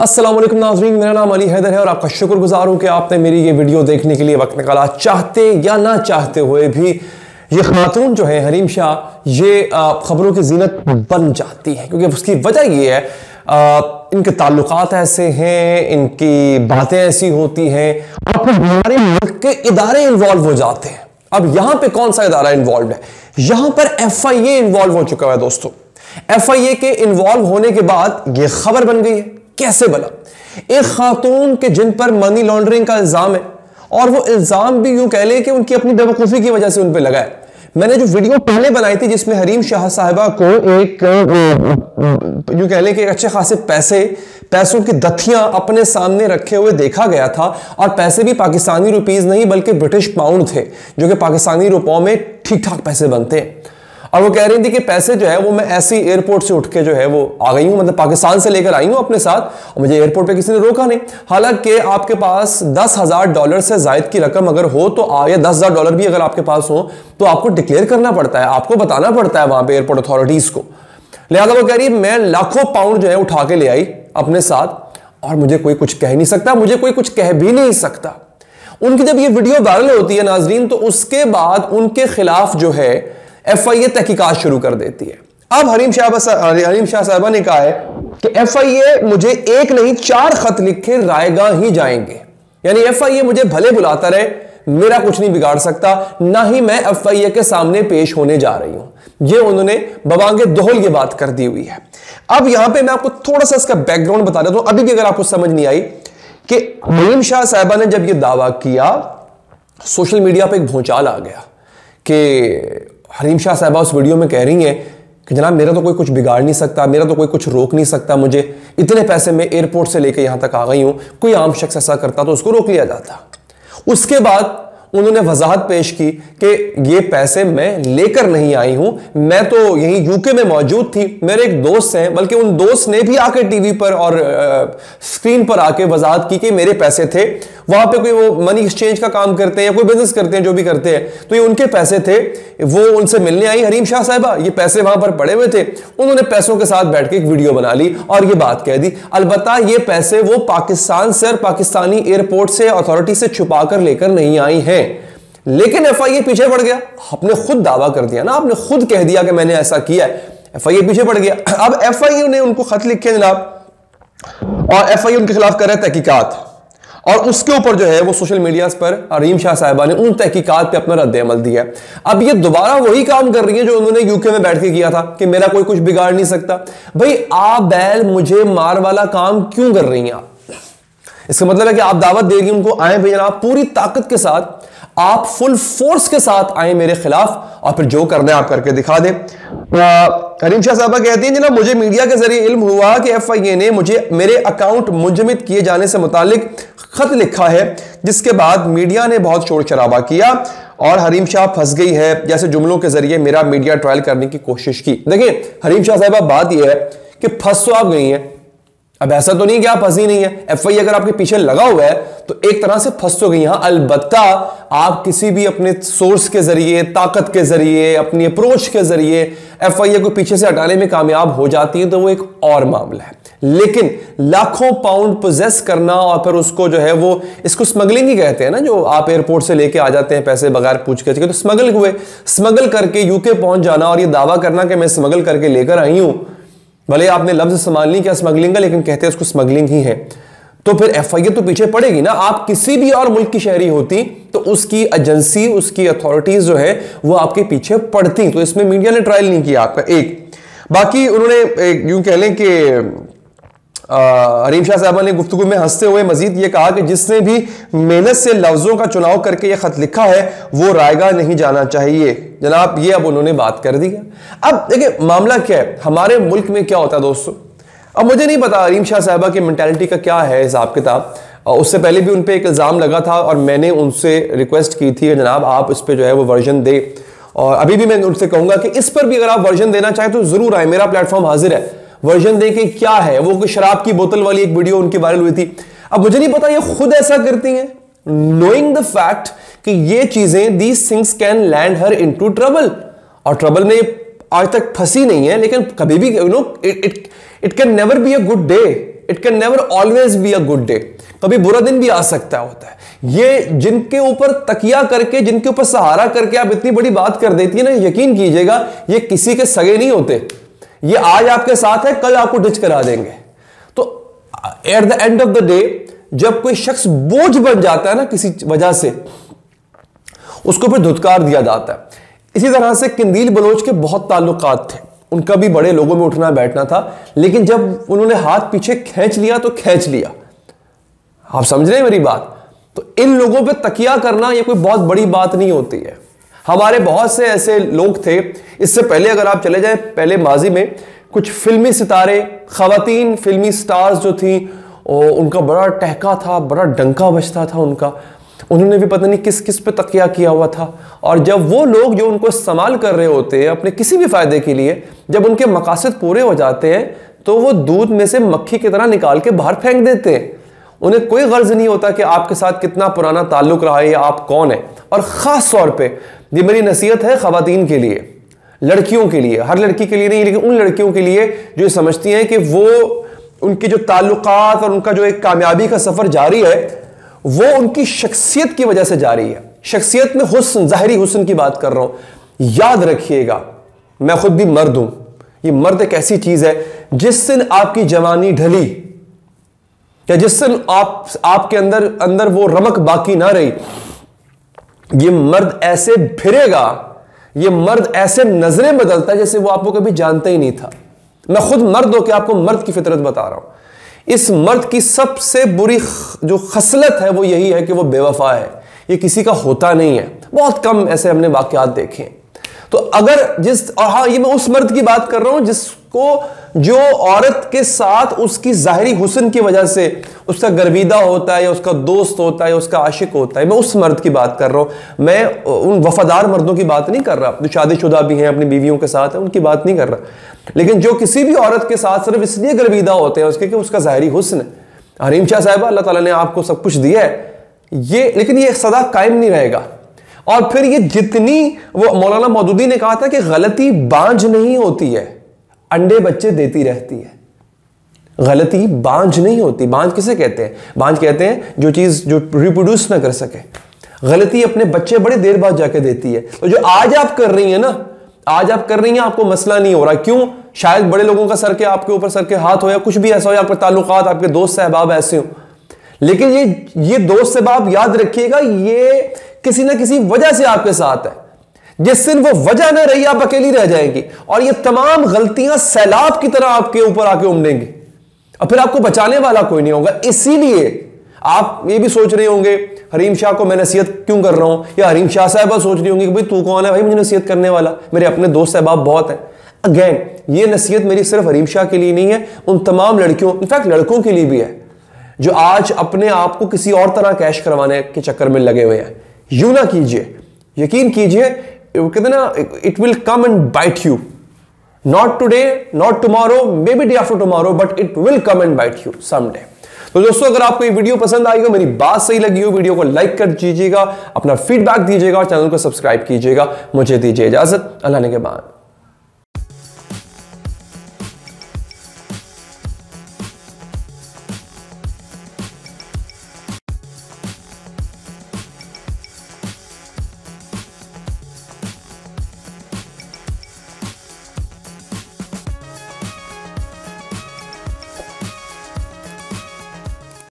अस्सलाम वालेकुम नाज़रीन, मेरा नाम अली हैदर है और आपका शुक्रगुजार हूं कि आपने मेरी ये वीडियो देखने के लिए वक्त निकाला। चाहते या ना चाहते हुए भी ये खातून जो है हरीम शाह, ये खबरों की जीनत बन जाती है, क्योंकि उसकी वजह ये है इनके ताल्लुकात ऐसे हैं, इनकी बातें ऐसी होती हैं और फिर हमारे मुल्क के इदारे इन्वॉल्व हो जाते हैं। अब यहां पे कौन सा इदारा इन्वॉल्व है? यहां पर FIA इन्वॉल्व हो चुका है दोस्तों। FIA के इन्वॉल्व होने के बाद यह खबर बन गई है। कैसे बना? एक खातून के जिन पर मनी लॉन्ड्रिंग का इल्जाम है, और वो इल्जाम भी यूं कह ले कि उनकी अपनी बेवकूफी की वजह से उन पर लगा है। मैंने जो वीडियो पहले बनाई थी जिसमें हरीम शाह साहिबा को एक यूं कह ले कि अच्छे खासे पैसों की दथियां अपने सामने रखे हुए देखा गया था, और पैसे भी पाकिस्तानी रुपीज नहीं बल्कि ब्रिटिश पाउंड थे, जो कि पाकिस्तानी रुपयों में ठीक ठाक पैसे बनते हैं। और वो कह रही थी कि पैसे जो है वो मैं ऐसी एयरपोर्ट से उठ के जो है वो आ गई हूं, मतलब पाकिस्तान से लेकर आई हूं अपने साथ, और मुझे एयरपोर्ट पे किसी ने रोका नहीं। हालांकि आपके पास $10,000 से जायद की रकम अगर हो तो या $10,000 भी अगर आपके पास हो तो आपको डिक्लेयर करना पड़ता है, आपको बताना पड़ता है वहां पे एयरपोर्ट अथॉरिटीज को। लिहाजा वो कह रही मैं लाखों पाउंड जो है उठा के ले आई अपने साथ, और मुझे कोई कुछ कह नहीं सकता, मुझे कोई कुछ कह भी नहीं सकता। उनकी जब ये वीडियो वायरल होती है नाजरीन, तो उसके बाद उनके खिलाफ जो है FIA तहकीकात शुरू कर देती है। अब हरीम शाह साहिबा ने कहा है कि FIA मुझे एक नहीं 4 खत लिखे रायगाह ही जाएंगे, यानी FIA मुझे भले बुलाता रहे, मेरा कुछ नहीं बिगाड़ सकता, ना ही मैं FIA के सामने पेश होने जा रही हूं। ये उन्होंने बवांगे दोहल ये बात कर दी हुई है। अब यहां पे मैं आपको थोड़ा सा इसका बैकग्राउंड बता देता हूं, अभी भी अगर आपको समझ नहीं आई कि हरीम शाह साहिबा ने जब ये दावा किया, सोशल मीडिया पे एक भूचाल आ गया कि हरीम शाह साहिबा उस वीडियो में कह रही हैं कि जनाब मेरा तो कोई कुछ बिगाड़ नहीं सकता, मेरा तो कोई कुछ रोक नहीं सकता, मुझे इतने पैसे मैं एयरपोर्ट से लेकर यहां तक आ गई हूं, कोई आम शख्स ऐसा करता तो उसको रोक लिया जाता। उसके बाद उन्होंने वजाहत पेश की कि ये पैसे मैं लेकर नहीं आई हूं, मैं तो यहीं UK में मौजूद थी, मेरे एक दोस्त हैं, बल्कि उन दोस्त ने भी आकर टीवी पर और स्क्रीन पर आके वजाहत की कि मेरे पैसे थे, वहां पे कोई वो मनी एक्सचेंज का काम करते हैं या कोई बिजनेस करते हैं, जो भी करते हैं, तो ये उनके पैसे थे, वो उनसे मिलने आई हरीम शाह साहिबा, ये पैसे वहां पर पड़े हुए थे, उन्होंने पैसों के साथ बैठ के एक वीडियो बना ली और ये बात कह दी। अलबत्ता ये पैसे वो पाकिस्तान से और पाकिस्तानी एयरपोर्ट से अथॉरिटी से छुपा कर लेकर नहीं आई हैं, लेकिन FIA पीछे पड़ गया। आपने खुद दावा कर दिया ना, आपने खुद कह दिया कि मैंने ऐसा किया है, FIA पीछे पड़ गया। अब FIA ने उनको खत लिखे जनाब, और FIA उनके खिलाफ कर रहा है तहकीकात, और उसके ऊपर जो है वो सोशल मीडिया पर हरीम शाह साहिबा ने उन तहकीकात पे अपना रद्द-ए-अमल दिया। अब ये दोबारा वही काम कर रही है जो उन्होंने UK में बैठ के किया था कि मेरा कोई कुछ बिगाड़ नहीं सकता। भाई आप बैल मुझे मार वाला काम क्यों कर रही हैं आप? इसका मतलब है कि आप दावत दे रही हैं उनको, आए भाई जनाब पूरी ताकत के साथ, आप फुल फोर्स के साथ आए मेरे खिलाफ, और फिर जो करना है आप करके दिखा दें। हरीम शाह साहबा कहती हैं जनाब मुझे मीडिया के जरिए इल्म हुआ कि FIA ने मुझे मेरे अकाउंट मुंजमद किए जाने से मुतालिक खत लिखा है, जिसके बाद मीडिया ने बहुत शोर शराबा किया और हरीम शाह फंस गई है जैसे जुमलों के जरिए मेरा मीडिया ट्रायल करने की कोशिश की। देखिए हरीम शाह साहबा, बात यह है कि फंस तो आप गई हैं, अब ऐसा तो नहीं कि आप फंसी नहीं है, FIA अगर आपके पीछे लगा हुआ है तो एक तरह से फंस तो गई। हां अलबत्ता आप किसी भी अपने सोर्स के जरिए, ताकत के जरिए, अपनी अप्रोच के जरिए FIA को पीछे से हटाने में कामयाब हो जाती है तो वो एक और मामला है, लेकिन लाखों पाउंड पोजेस करना और फिर उसको जो है वो, इसको स्मगलिंग ही कहते हैं ना, जो आप एयरपोर्ट से लेके आ जाते हैं पैसे बगैर पूछताछ के, तो स्मगल करके UK पहुंच जाना और ये दावा करना कि मैं स्मगल करके लेकर आई हूं, भले आपने लफ्ज संभाल ली क्या स्मगलिंग का, लेकिन कहते हैं उसको स्मगलिंग ही है, तो फिर FIA तो पीछे पड़ेगी ना। आप किसी भी और मुल्क की शहरी होती तो उसकी एजेंसी, उसकी अथॉरिटीज जो है वो आपके पीछे पड़ती, तो इसमें मीडिया ने ट्रायल नहीं किया आपका। एक बाकी उन्होंने यूं कह लें कि हरीम शाह साहबा ने गुफ्तगू में हंसते हुए मजीद ये कहा कि जिसने भी मेहनत से लफ्जों का चुनाव करके ये खत लिखा है वो रायगा नहीं जाना चाहिए। जनाब ये अब उन्होंने बात कर दी है। अब देखिए मामला क्या है, हमारे मुल्क में क्या होता है दोस्तों, अब मुझे नहीं पता हरीम शाह साहबा की मेंटालिटी का क्या है हिसाब किताब। उससे पहले भी उन पर एक इल्ज़ाम लगा था और मैंने उनसे रिक्वेस्ट की थी कि जनाब आप इस पर जो है वो वर्जन दे, और अभी भी मैं उनसे कहूंगा कि इस पर भी अगर आप वर्जन देना चाहें तो जरूर आए, मेरा प्लेटफॉर्म हाजिर है, वर्जन दे के क्या है। वो कोई शराब की बोतल वाली एक वीडियो उनकी वायरल हुई थी। अब मुझे नहीं पता ये खुद ऐसा करती हैं, नोइंग द फैक्ट कि ये चीजें, these things can land her into trouble, और ट्रबल में आज तक फंसी नहीं है, लेकिन कभी भी it can never be a good day, it can never always be a good day, कभी बुरा दिन भी आ सकता होता है। ये जिनके ऊपर तकिया करके, जिनके ऊपर सहारा करके आप इतनी बड़ी बात कर देती है ना, यकीन कीजिएगा ये किसी के सगे नहीं होते। ये आज आपके साथ है, कल आपको डिच करा देंगे। तो at the end of the day जब कोई शख्स बोझ बन जाता है ना किसी वजह से, उसको फिर धुतकार दिया जाता है। इसी तरह से किंदील बलोच के बहुत ताल्लुकात थे, उनका भी बड़े लोगों में उठना बैठना था, लेकिन जब उन्होंने हाथ पीछे खींच लिया तो खींच लिया। आप समझ रहे हैं मेरी बात? तो इन लोगों पे तकिया करना ये कोई बहुत बड़ी बात नहीं होती है। हमारे बहुत से ऐसे लोग थे, इससे पहले अगर आप चले जाएं पहले माजी में, कुछ फिल्मी सितारे, खवातीन फिल्मी स्टार्स जो थी, उनका बड़ा टहका था, बड़ा डंका बजता था उनका। उन्होंने भी पता नहीं किस किस पे तकिया किया हुआ था। और जब वो लोग जो उनको इस्तेमाल कर रहे होते हैं अपने किसी भी फायदे के लिए, जब उनके मकासद पूरे हो जाते हैं तो वो दूध में से मक्खी की तरह निकाल के बाहर फेंक देते हैं। उन्हें कोई गर्ज नहीं होता कि आपके साथ कितना पुराना ताल्लुक रहा है या आप कौन है। और ख़ास तौर पे ये मेरी नसीहत है ख़वातीन के लिए, लड़कियों के लिए, हर लड़की के लिए नहीं, लेकिन उन लड़कियों के लिए जो समझती हैं कि वो उनके जो ताल्लुकात और उनका जो एक कामयाबी का सफ़र जारी है वो उनकी शख्सियत की वजह से जारी है। शख्सियत में हुस्न, ज़ाहिरी हुस्न की बात कर रहा हूं। याद रखिएगा, मैं खुद भी मर्द हूं। ये मर्द एक ऐसी चीज़ है जिस दिन आपकी जवानी ढली या जिस दिन आपके अंदर वो रमक बाकी ना रही, ये मर्द ऐसे फिरेगा, ये मर्द ऐसे नजरें बदलता है जैसे वो आपको कभी जानता ही नहीं था। मैं खुद मर्द होकर आपको मर्द की फितरत बता रहा हूं। इस मर्द की सबसे बुरी जो खसलत है वो यही है कि वो बेवफा है। ये किसी का होता नहीं है, बहुत कम ऐसे हमने वाकयात देखे। तो अगर और हाँ, ये मैं उस मर्द की बात कर रहा हूं जिसको, जो औरत के साथ उसकी जाहिरी हुस्न की वजह से उसका गर्विदा होता है या उसका दोस्त होता है या उसका आशिक होता है, मैं उस मर्द की बात कर रहा हूं। मैं उन वफादार मर्दों की बात नहीं कर रहा जो शादीशुदा भी हैं, अपनी बीवियों के साथ है, उनकी बात नहीं कर रहा। लेकिन जो किसी भी औरत के साथ सिर्फ इसलिए गर्विदा होते हैं उसके कि उसका जाहिरी हुस्न है। हरीम शाह साहिबा, अल्लाह ताला ने आपको सब कुछ दिया है ये, लेकिन ये सदा कायम नहीं रहेगा। और फिर ये जितनी, वो मौलाना मौदूदी ने कहा था कि गलती बांझ नहीं होती है, अंडे बच्चे देती रहती है। गलती बांझ नहीं होती। बांझ किसे कहते हैं? बांझ कहते हैं जो चीज जो रिप्रोड्यूस ना कर सके। गलती अपने बच्चे बड़ी देर बाद जाके देती है। तो जो आज आप कर रही है ना, आज आप कर रही हैं, आपको मसला नहीं हो रहा। क्यों? शायद बड़े लोगों का सर के आपके ऊपर सर के हाथ हो या कुछ भी ऐसा हो, या आपके ताल्लुकात, आपके दोस्त सहबाब ऐसे हो। लेकिन ये दोस्त सहबाब याद रखिएगा, ये किसी ना किसी वजह से आपके साथ है। जिस दिन वो वजह ना रही, आप अकेली रह जाएंगी और ये तमाम गलतियां सैलाब की तरह आपके ऊपर आके उमड़ेंगी और फिर आपको बचाने वाला कोई नहीं होगा। इसीलिए आप ये भी सोच रहे होंगे हरीम शाह को मैं नसीहत क्यों कर रहा हूं, या हरीम शाह साहबा सोच रही होंगी कि भाई तू कौन है भाई मुझे नसीहत करने वाला, मेरे अपने दोस्त सहबाब बहुत हैं। अगेन, ये नसीहत मेरी सिर्फ हरीम शाह के लिए नहीं है, उन तमाम लड़कियों, इनफैक्ट लड़कों के लिए भी है जो आज अपने आप को किसी और तरह कैश करवाने के चक्कर में लगे हुए हैं। यूं ना कीजिए, यकीन कीजिए, कहते ना, it will come and bite you. Not today, not tomorrow, maybe day after tomorrow, but it will come and bite you someday. तो दोस्तों, अगर आपको ये वीडियो पसंद आई हो, मेरी बात सही लगी हो, वीडियो को लाइक कर दीजिएगा, अपना फीडबैक दीजिएगा और चैनल को सब्सक्राइब कीजिएगा। मुझे दीजिए इजाजत, अल्लाह ने के बाद।